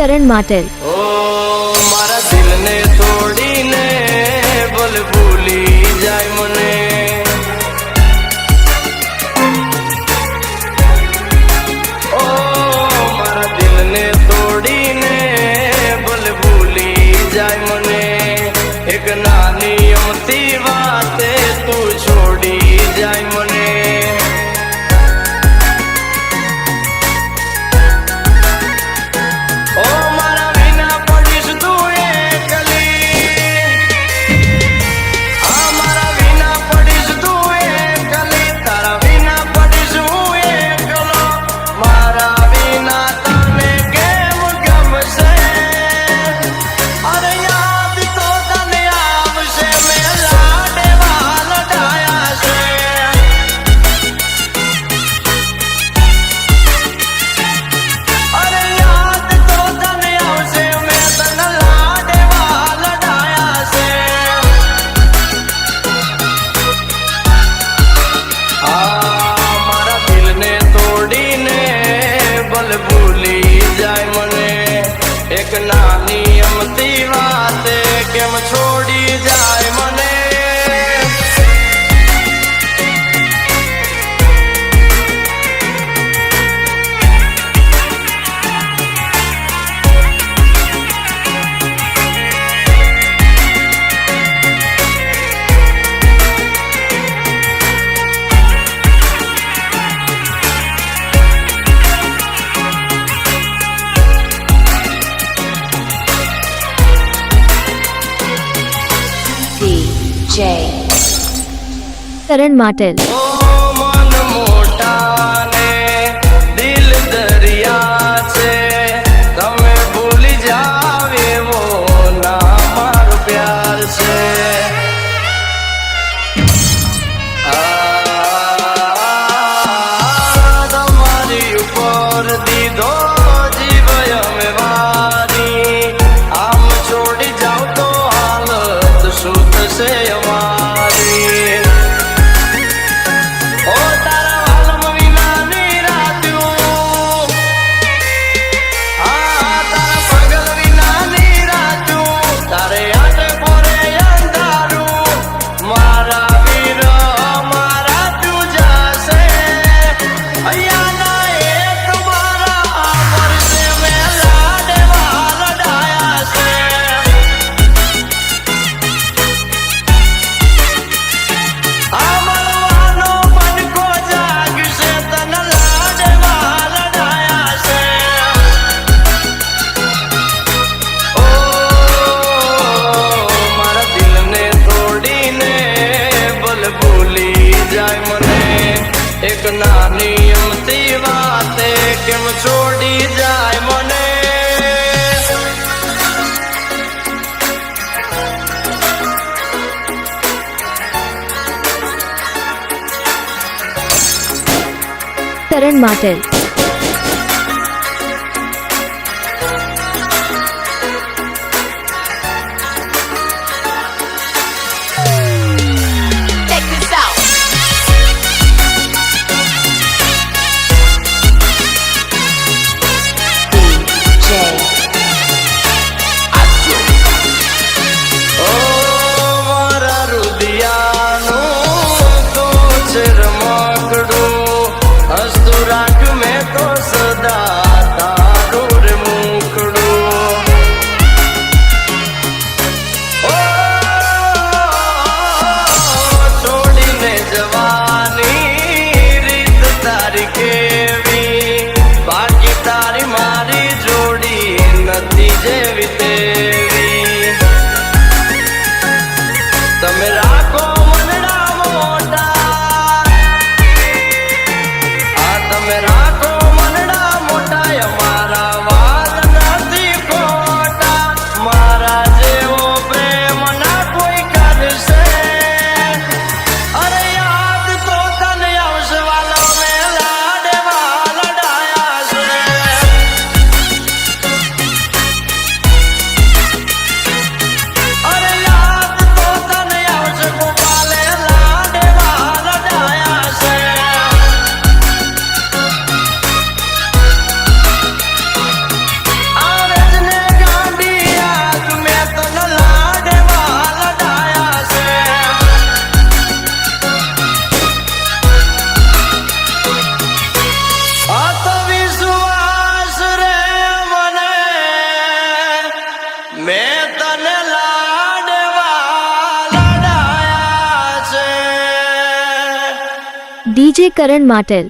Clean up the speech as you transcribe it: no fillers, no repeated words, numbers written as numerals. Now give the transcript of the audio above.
કરણ માટેલ। ઓ મારા દિલને તોડીને ભલે ભૂલી જાય મને, ઓ મારા દિલને તોડીને ભલે ભૂલી જાય મને, એક નાની અમથી વાતે તું છોડી જાય મને। એક નાની અમથી વાતે કેમ છોડી જાય મને। કરણ માટેલ। મન મોટા ને દિલ દરિયા છે, તમે ભૂલી જાવ એવો ના મારો પ્યાર છે। તમારી ઉપર દીધો જીવ અમે વારી, આમ છોડી જાવ તો હાલત શું થશે અમારી। એક નાની અમથી વાતે કેમ છોડી જાય મને। કરણ માટેલ। હસતું રાખ મે ડીજે કરણ માટેલ